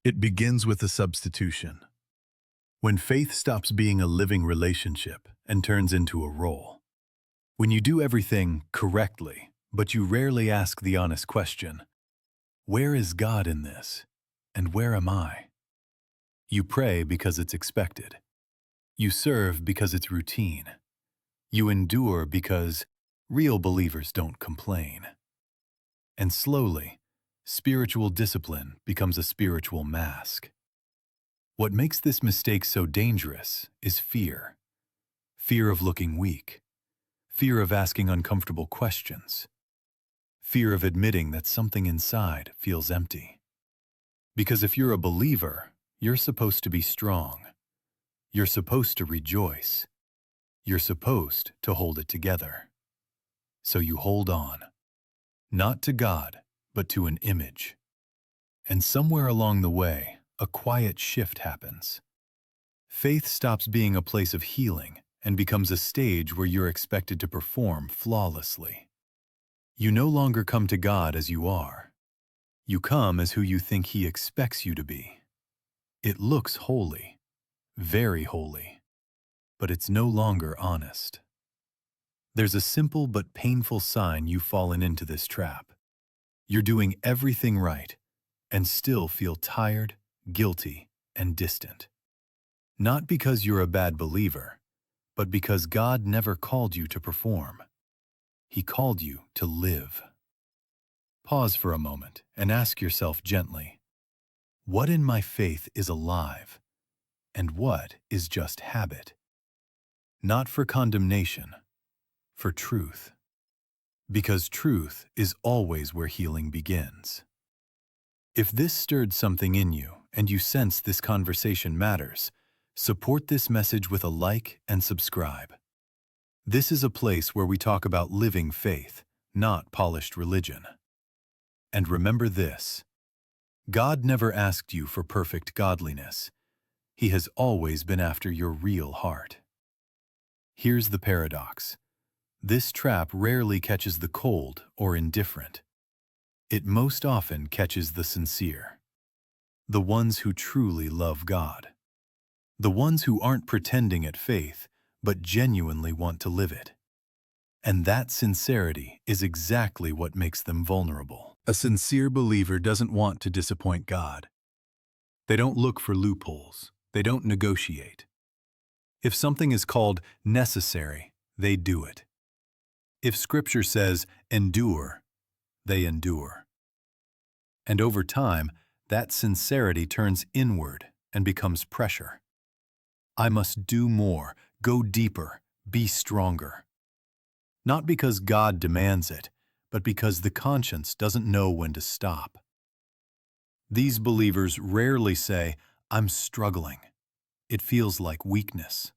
It begins with a substitution. When faith stops being a living relationship and turns into a role. When you do everything correctly, but you rarely ask the honest question, where is God in this? And where am I? You pray because it's expected. You serve because it's routine. You endure because real believers don't complain. And slowly, spiritual discipline becomes a spiritual mask. What makes this mistake so dangerous is fear. Fear of looking weak. Fear of asking uncomfortable questions. Fear of admitting that something inside feels empty. Because if you're a believer, you're supposed to be strong. You're supposed to rejoice. You're supposed to hold it together. So you hold on. Not to God, but to an image. And somewhere along the way, a quiet shift happens. Faith stops being a place of healing and becomes a stage where you're expected to perform flawlessly. You no longer come to God as you are. You come as who you think He expects you to be. It looks holy, very holy, but it's no longer honest. There's a simple but painful sign you've fallen into this trap. You're doing everything right and still feel tired, guilty, and distant. Not because you're a bad believer, but because God never called you to perform. He called you to live. Pause for a moment and ask yourself gently, what in my faith is alive, and what is just habit? Not for condemnation, for truth. Because truth is always where healing begins. If this stirred something in you and you sense this conversation matters, support this message with a like and subscribe. This is a place where we talk about living faith, not polished religion. And remember this: God never asked you for perfect godliness. He has always been after your real heart. Here's the paradox. This trap rarely catches the cold or indifferent. It most often catches the sincere. The ones who truly love God. The ones who aren't pretending at faith, but genuinely want to live it. And that sincerity is exactly what makes them vulnerable. A sincere believer doesn't want to disappoint God. They don't look for loopholes. They don't negotiate. If something is called necessary, they do it. If Scripture says endure, they endure. And over time, that sincerity turns inward and becomes pressure. I must do more, go deeper, be stronger. Not because God demands it, but because the conscience doesn't know when to stop. These believers rarely say, I'm struggling. It feels like weakness.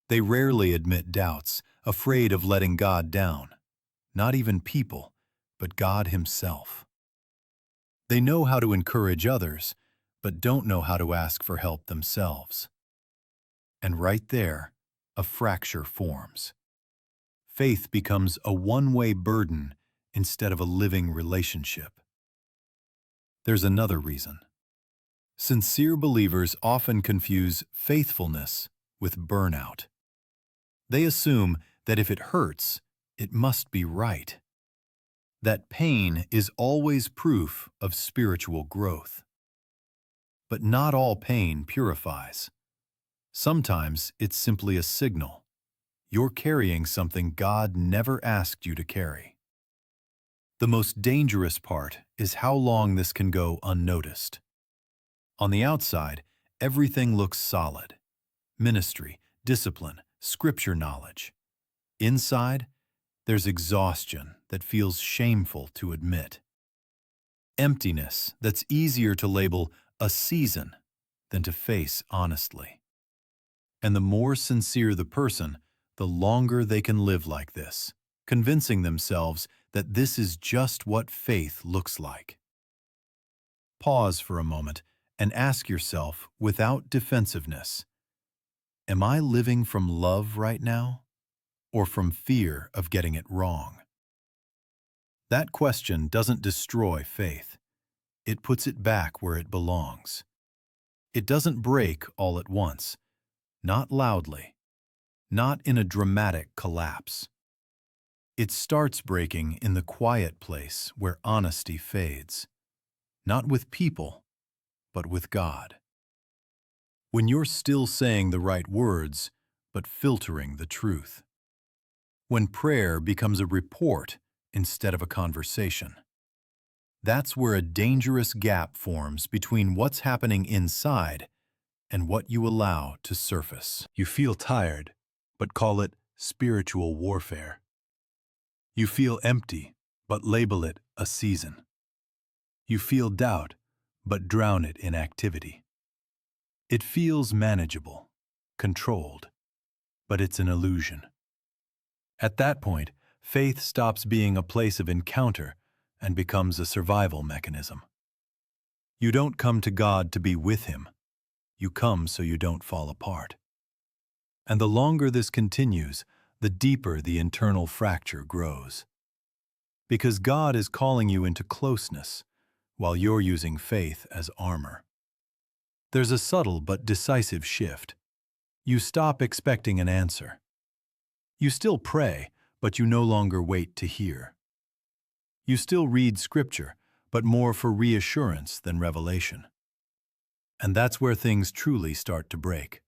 They rarely admit doubts, afraid of letting God down. Not even people, but God Himself. They know how to encourage others, but don't know how to ask for help themselves. And right there, a fracture forms. Faith becomes a one-way burden instead of a living relationship. There's another reason. Sincere believers often confuse faithfulness with burnout. They assume that if it hurts, it must be right. That pain is always proof of spiritual growth. But not all pain purifies. Sometimes it's simply a signal. You're carrying something God never asked you to carry. The most dangerous part is how long this can go unnoticed. On the outside, everything looks solid. Ministry, discipline, Scripture knowledge. Inside, there's exhaustion that feels shameful to admit. Emptiness that's easier to label a season than to face honestly. And the more sincere the person, the longer they can live like this, convincing themselves that this is just what faith looks like. Pause for a moment and ask yourself without defensiveness, am I living from love right now, or from fear of getting it wrong? That question doesn't destroy faith. it puts it back where it belongs. It doesn't break all at once, not loudly, not in a dramatic collapse. It starts breaking in the quiet place where honesty fades, not with people, but with God. When you're still saying the right words, but filtering the truth. When prayer becomes a report instead of a conversation. That's where a dangerous gap forms between what's happening inside and what you allow to surface. You feel tired, but call it spiritual warfare. You feel empty, but label it a season. You feel doubt, but drown it in activity. It feels manageable, controlled, but it's an illusion. At that point, faith stops being a place of encounter and becomes a survival mechanism. You don't come to God to be with Him. You come so you don't fall apart. And the longer this continues, the deeper the internal fracture grows. Because God is calling you into closeness, while you're using faith as armor. There's a subtle but decisive shift. You stop expecting an answer. You still pray, but you no longer wait to hear. You still read Scripture, but more for reassurance than revelation. And that's where things truly start to break.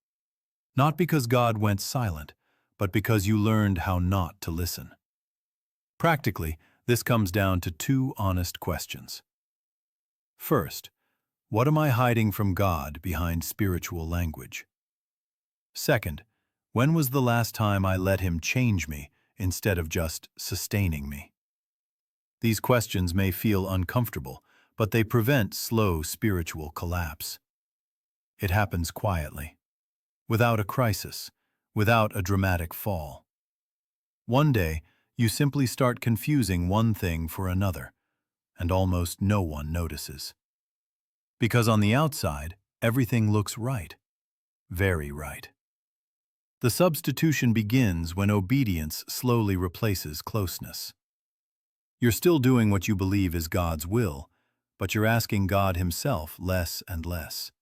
Not because God went silent, but because you learned how not to listen. Practically, this comes down to two honest questions. First, what am I hiding from God behind spiritual language? Second, when was the last time I let Him change me instead of just sustaining me? These questions may feel uncomfortable, but they prevent slow spiritual collapse. It happens quietly, without a crisis, without a dramatic fall. One day, you simply start confusing one thing for another, and almost no one notices. Because on the outside, everything looks right, very right. The substitution begins when obedience slowly replaces closeness. You're still doing what you believe is God's will, but you're asking God Himself less and less.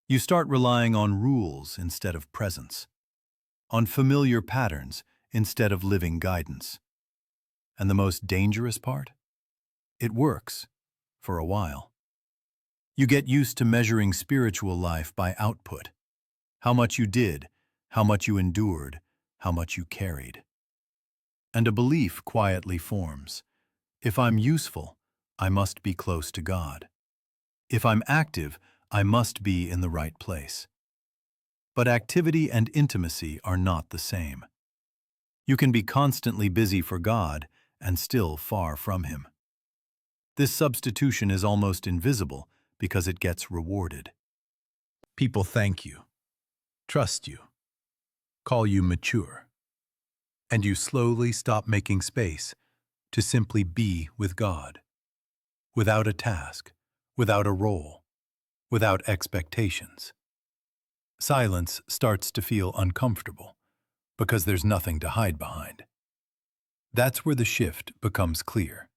You start relying on rules instead of presence, on familiar patterns instead of living guidance. And the most dangerous part? It works, for a while. You get used to measuring spiritual life by output. How much you did, how much you endured, how much you carried. And a belief quietly forms. If I'm useful, I must be close to God. If I'm active, I must be in the right place. But activity and intimacy are not the same. You can be constantly busy for God and still far from Him. This substitution is almost invisible because it gets rewarded. People thank you, trust you, call you mature, and you slowly stop making space to simply be with God, without a task, without a role, without expectations. Silence starts to feel uncomfortable because there's nothing to hide behind. That's where the shift becomes clear.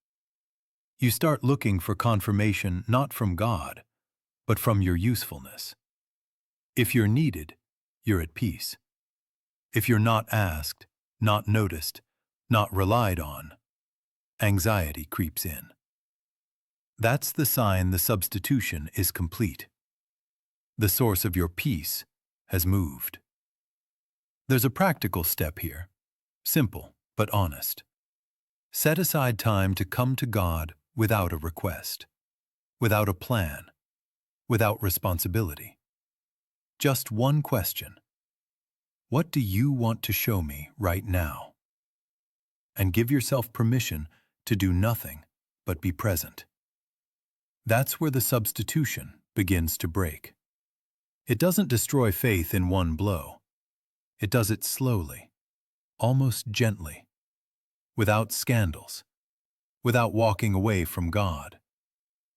You start looking for confirmation not from God, but from your usefulness. If you're needed, you're at peace. If you're not asked, not noticed, not relied on, anxiety creeps in. That's the sign the substitution is complete. The source of your peace has moved. There's a practical step here, simple but honest. Set aside time to come to God without a request, without a plan, without responsibility. Just one question. What do you want to show me right now? And give yourself permission to do nothing but be present. That's where the substitution begins to break. It doesn't destroy faith in one blow. It does it slowly, almost gently, without scandals, without walking away from God,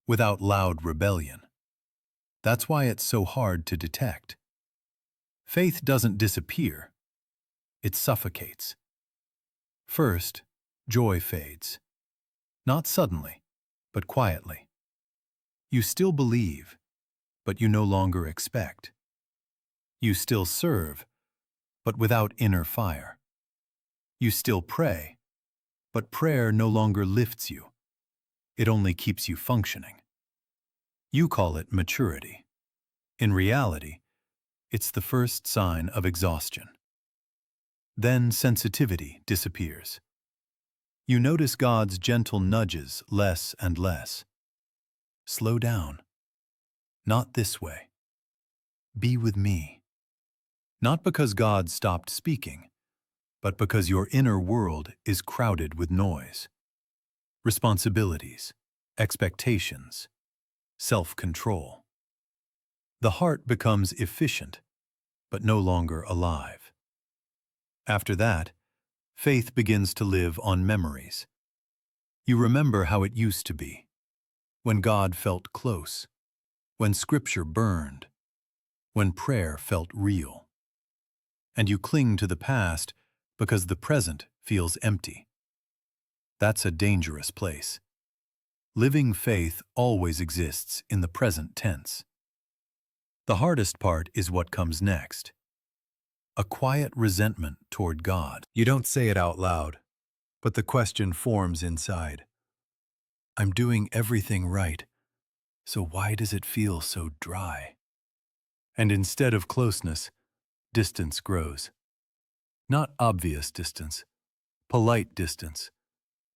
without loud rebellion. That's why it's so hard to detect. Faith doesn't disappear. It suffocates. First, joy fades. Not suddenly, but quietly. You still believe, but you no longer expect. You still serve, but without inner fire. You still pray, but prayer no longer lifts you. It only keeps you functioning. You call it maturity. In reality, it's the first sign of exhaustion. Then sensitivity disappears. You notice God's gentle nudges less and less. Slow down. Not this way. Be with me. Not because God stopped speaking, but because your inner world is crowded with noise. Responsibilities, expectations, self-control. The heart becomes efficient, but no longer alive. After that, faith begins to live on memories. You remember how it used to be, when God felt close, when Scripture burned, when prayer felt real. And you cling to the past because the present feels empty. That's a dangerous place. Living faith always exists in the present tense. The hardest part is what comes next. A quiet resentment toward God. You don't say it out loud, but the question forms inside. I'm doing everything right, so why does it feel so dry? And instead of closeness, distance grows. Not obvious distance, polite distance,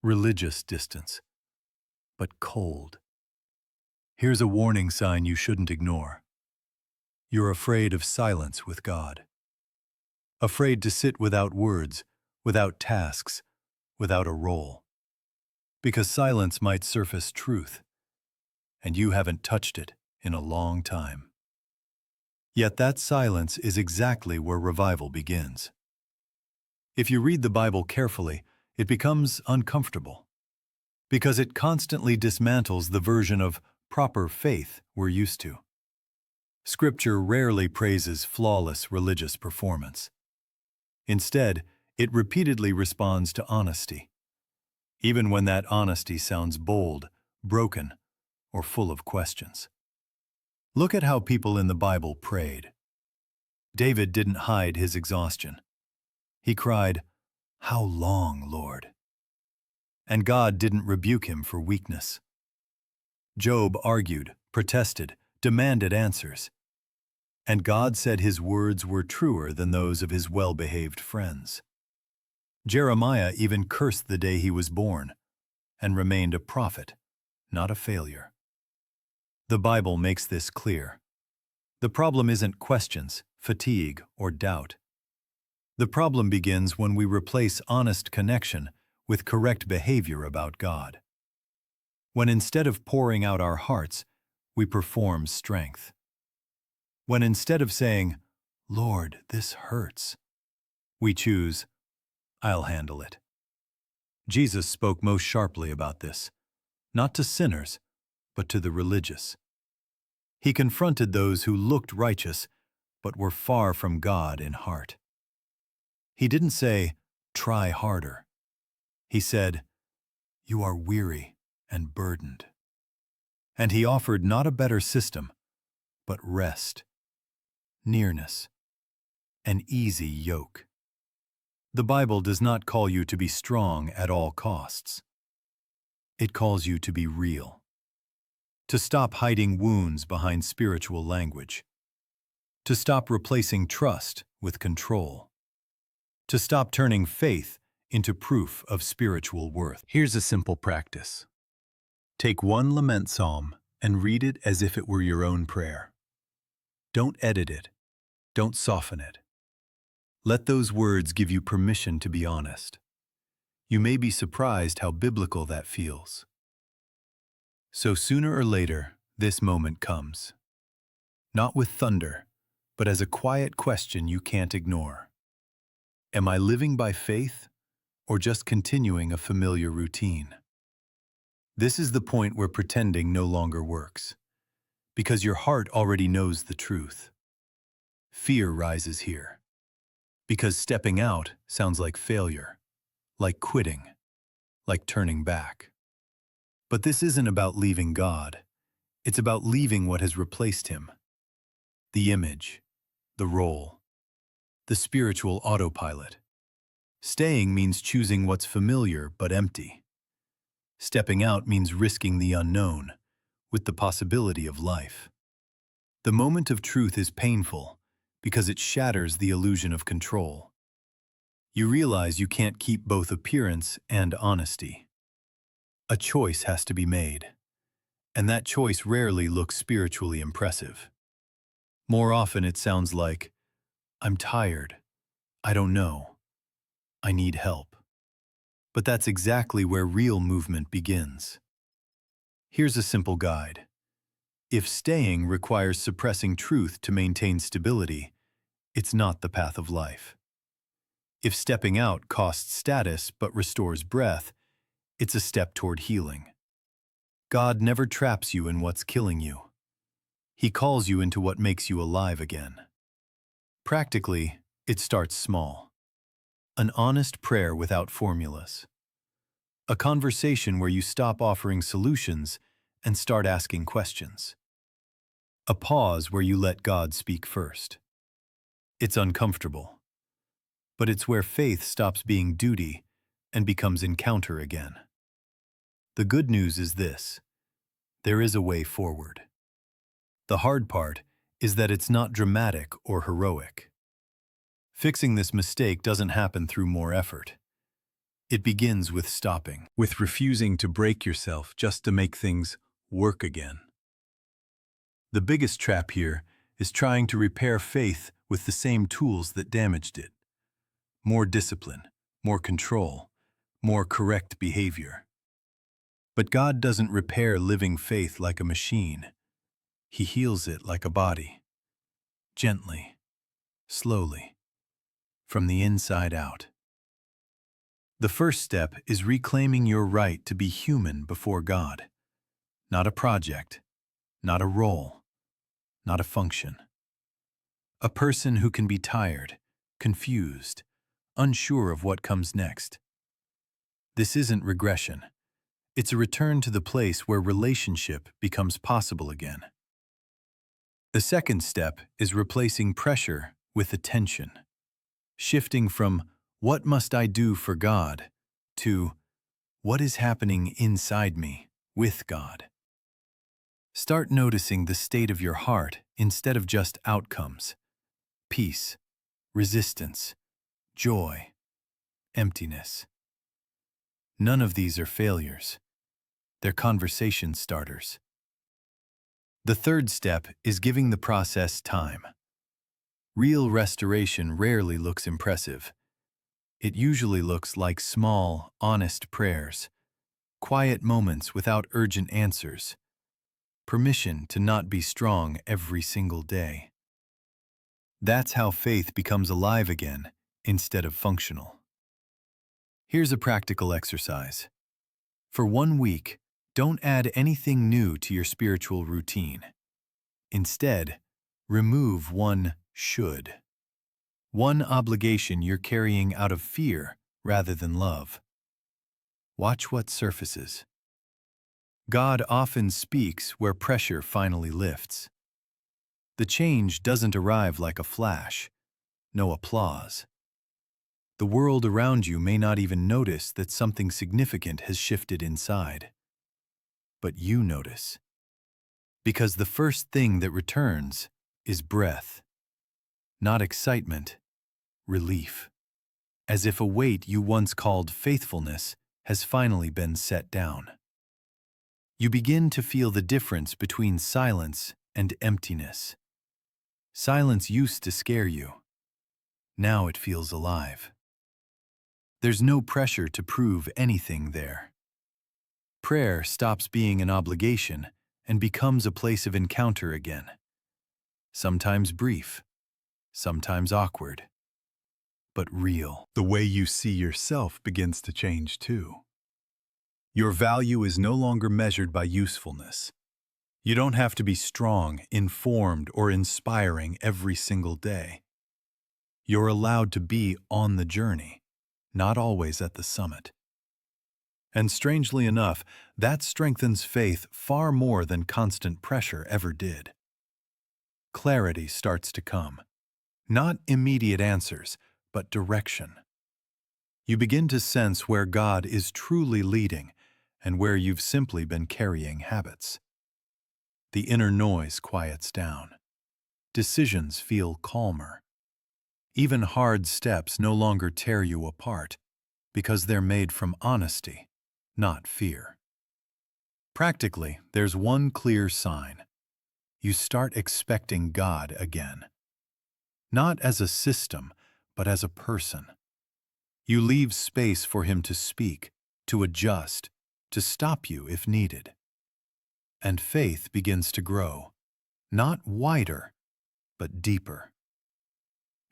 religious distance, but cold. Here's a warning sign you shouldn't ignore. You're afraid of silence with God. Afraid to sit without words, without tasks, without a role. Because silence might surface truth, and you haven't touched it in a long time. Yet that silence is exactly where revival begins. If you read the Bible carefully, it becomes uncomfortable, because it constantly dismantles the version of proper faith we're used to. Scripture rarely praises flawless religious performance. Instead, it repeatedly responds to honesty, even when that honesty sounds bold, broken, or full of questions. Look at how people in the Bible prayed. David didn't hide his exhaustion. He cried, "How long, Lord?" And God didn't rebuke him for weakness. Job argued, protested, demanded answers. And God said his words were truer than those of his well-behaved friends. Jeremiah even cursed the day he was born, and remained a prophet, not a failure. The Bible makes this clear. The problem isn't questions, fatigue, or doubt. The problem begins when we replace honest connection with correct behavior about God. When instead of pouring out our hearts, we perform strength. When instead of saying, "Lord, this hurts," we choose, "I'll handle it." Jesus spoke most sharply about this, not to sinners, but to the religious. He confronted those who looked righteous, but were far from God in heart. He didn't say, "Try harder." He said, "You are weary and burdened." And he offered not a better system, but rest, nearness, an easy yoke. The Bible does not call you to be strong at all costs. It calls you to be real, to stop hiding wounds behind spiritual language, to stop replacing trust with control, to stop turning faith into proof of spiritual worth. Here's a simple practice. Take one lament psalm and read it as if it were your own prayer. Don't edit it. Don't soften it. Let those words give you permission to be honest. You may be surprised how biblical that feels. So sooner or later, this moment comes. Not with thunder, but as a quiet question you can't ignore. Am I living by faith, or just continuing a familiar routine? This is the point where pretending no longer works, because your heart already knows the truth. Fear rises here, because stepping out sounds like failure, like quitting, like turning back. But this isn't about leaving God. It's about leaving what has replaced him. The image, the role, the spiritual autopilot. Staying means choosing what's familiar but empty. Stepping out means risking the unknown, with the possibility of life. The moment of truth is painful because it shatters the illusion of control. You realize you can't keep both appearance and honesty. A choice has to be made, and that choice rarely looks spiritually impressive. More often it sounds like, "I'm tired. I don't know. I need help." But that's exactly where real movement begins. Here's a simple guide. If staying requires suppressing truth to maintain stability, it's not the path of life. If stepping out costs status but restores breath, it's a step toward healing. God never traps you in what's killing you. He calls you into what makes you alive again. Practically, it starts small. An honest prayer without formulas. A conversation where you stop offering solutions and start asking questions. A pause where you let God speak first. It's uncomfortable, but it's where faith stops being duty and becomes encounter again. The good news is this: there is a way forward. The hard part is that it's not dramatic or heroic. Fixing this mistake doesn't happen through more effort. It begins with stopping, with refusing to break yourself just to make things work again. The biggest trap here is trying to repair faith with the same tools that damaged it. More discipline, more control, more correct behavior. But God doesn't repair living faith like a machine. He heals it like a body. Gently, slowly, from the inside out. The first step is reclaiming your right to be human before God. Not a project, not a role, not a function. A person who can be tired, confused, unsure of what comes next. This isn't regression. It's a return to the place where relationship becomes possible again. The second step is replacing pressure with attention. Shifting from, "What must I do for God?" to, "What is happening inside me with God?" Start noticing the state of your heart instead of just outcomes. Peace, resistance, joy, emptiness. None of these are failures. They're conversation starters. The third step is giving the process time. Real restoration rarely looks impressive. It usually looks like small, honest prayers, quiet moments without urgent answers, permission to not be strong every single day. That's how faith becomes alive again instead of functional. Here's a practical exercise. For 1 week, don't add anything new to your spiritual routine. Instead, remove one should. One obligation you're carrying out of fear rather than love. Watch what surfaces. God often speaks where pressure finally lifts. The change doesn't arrive like a flash, no applause. The world around you may not even notice that something significant has shifted inside. But you notice. Because the first thing that returns is breath. Not excitement, relief. As if a weight you once called faithfulness has finally been set down. You begin to feel the difference between silence and emptiness. Silence used to scare you. Now it feels alive. There's no pressure to prove anything there. Prayer stops being an obligation and becomes a place of encounter again. Sometimes brief, sometimes awkward, but real. The way you see yourself begins to change too. Your value is no longer measured by usefulness. You don't have to be strong, informed, or inspiring every single day. You're allowed to be on the journey, not always at the summit. And strangely enough, that strengthens faith far more than constant pressure ever did. Clarity starts to come. Not immediate answers, but direction. You begin to sense where God is truly leading and where you've simply been carrying habits. The inner noise quiets down. Decisions feel calmer. Even hard steps no longer tear you apart because they're made from honesty, not fear. Practically, there's one clear sign. You start expecting God again. Not as a system, but as a person. You leave space for Him to speak, to adjust, to stop you if needed. And faith begins to grow, not wider, but deeper.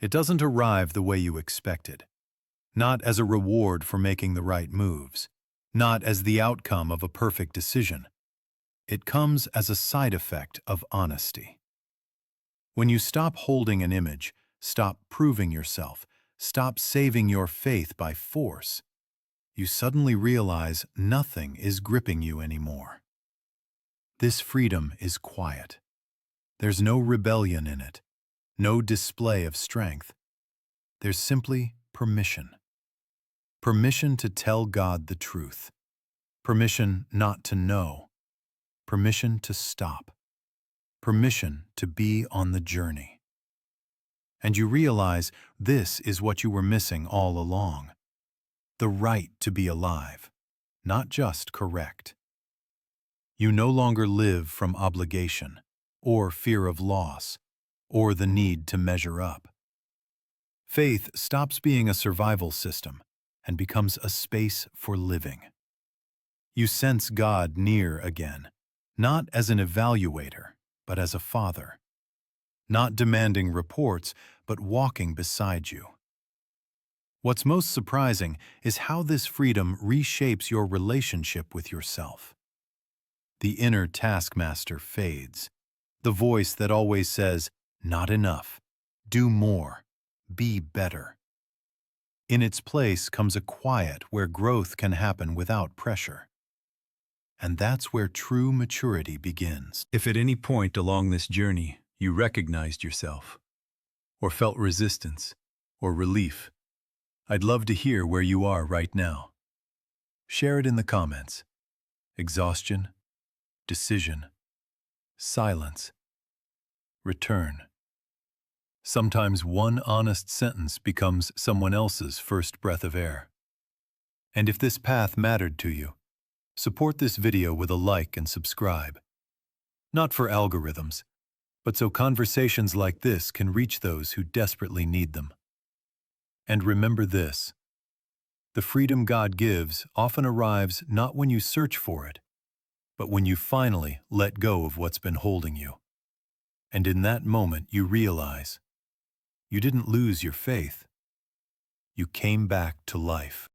It doesn't arrive the way you expected, not as a reward for making the right moves, not as the outcome of a perfect decision. It comes as a side effect of honesty. When you stop holding an image, stop proving yourself, stop saving your faith by force, you suddenly realize nothing is gripping you anymore. This freedom is quiet. There's no rebellion in it, no display of strength. There's simply permission. Permission to tell God the truth. Permission not to know. Permission to stop. Permission to be on the journey. And you realize this is what you were missing all along. The right to be alive, not just correct. You no longer live from obligation, or fear of loss, or the need to measure up. Faith stops being a survival system and becomes a space for living. You sense God near again, not as an evaluator, but as a father. Not demanding reports, but walking beside you. What's most surprising is how this freedom reshapes your relationship with yourself. The inner taskmaster fades. The voice that always says, "Not enough. Do more. Be better." In its place comes a quiet where growth can happen without pressure. And that's where true maturity begins. If at any point along this journey you recognized yourself, or felt resistance, or relief, I'd love to hear where you are right now. Share it in the comments. Exhaustion, decision, silence, return. Sometimes one honest sentence becomes someone else's first breath of air. And if this path mattered to you, support this video with a like and subscribe. Not for algorithms, but so conversations like this can reach those who desperately need them. And remember this: the freedom God gives often arrives not when you search for it, but when you finally let go of what's been holding you. And in that moment you realize you didn't lose your faith. You came back to life.